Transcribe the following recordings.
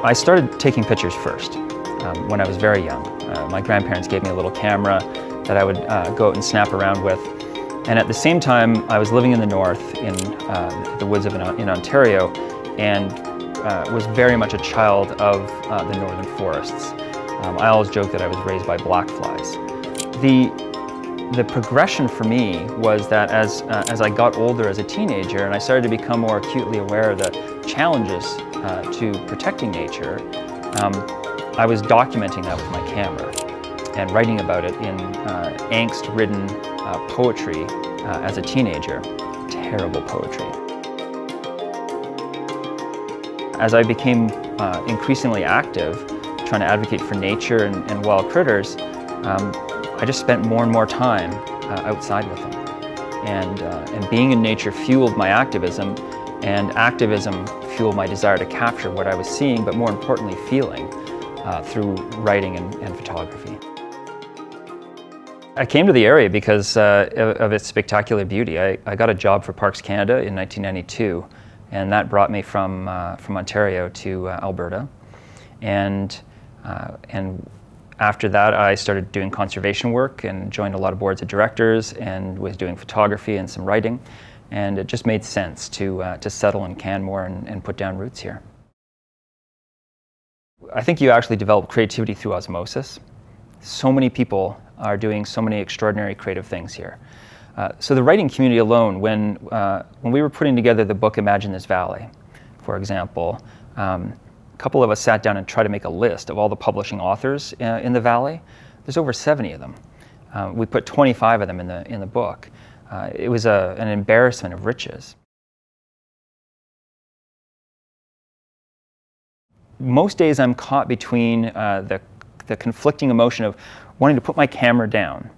I started taking pictures first when I was very young. My grandparents gave me a little camera that I would go out and snap around with. And at the same time, I was living in the north, in the woods in Ontario, and was very much a child of the northern forests. I always joke that I was raised by black flies. The progression for me was that as I got older as a teenager and I started to become more acutely aware of the challenges to protecting nature, I was documenting that with my camera and writing about it in angst-ridden poetry as a teenager. Terrible poetry. As I became increasingly active, trying to advocate for nature and wild critters, I just spent more and more time outside with them. And being in nature fueled my activism, and activism fueled my desire to capture what I was seeing, but more importantly, feeling through writing and photography. I came to the area because of its spectacular beauty. I got a job for Parks Canada in 1992, and that brought me from Ontario to Alberta. And after that, I started doing conservation work and joined a lot of boards of directors and was doing photography and some writing. And it just made sense to settle in Canmore and put down roots here. I think you actually develop creativity through osmosis. So many people are doing so many extraordinary creative things here. So the writing community alone, when we were putting together the book Imagine This Valley, for example, a couple of us sat down and tried to make a list of all the publishing authors in the valley. There's over 70 of them. We put 25 of them in the book. It was an embarrassment of riches. Most days I'm caught between the conflicting emotion of wanting to put my camera down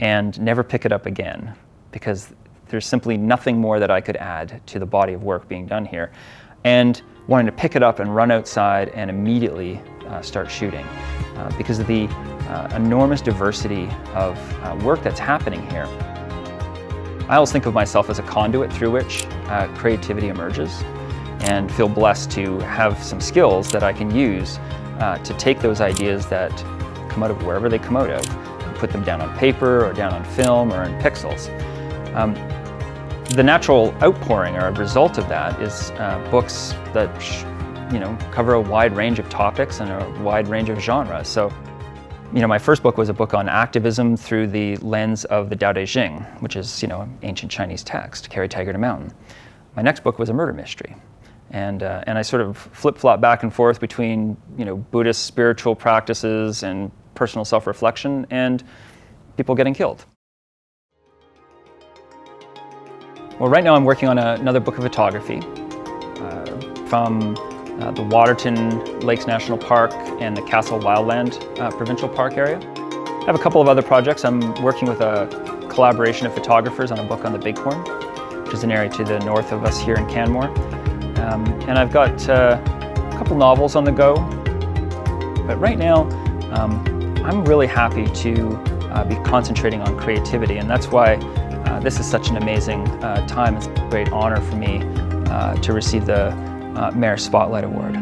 and never pick it up again, because there's simply nothing more that I could add to the body of work being done here, and wanting to pick it up and run outside and immediately start shooting because of the enormous diversity of work that's happening here. I always think of myself as a conduit through which creativity emerges, and feel blessed to have some skills that I can use to take those ideas that come out of wherever they come out of and put them down on paper or down on film or in pixels. The natural outpouring or a result of that is books that cover a wide range of topics and a wide range of genres. So, my first book was a book on activism through the lens of the Tao Te Ching, which is, ancient Chinese text, Carry Tiger to Mountain. My next book was a murder mystery. And I sort of flip-flop back and forth between, Buddhist spiritual practices and personal self-reflection and people getting killed. Well, right now I'm working on another book of photography from the Waterton Lakes National Park and the Castle Wildland Provincial Park area. I have a couple of other projects. I'm working with a collaboration of photographers on a book on the Bighorn, which is an area to the north of us here in Canmore. And I've got a couple novels on the go. But right now, I'm really happy to be concentrating on creativity, and that's why this is such an amazing time. It's a great honor for me to receive the Mayor Spotlight Award.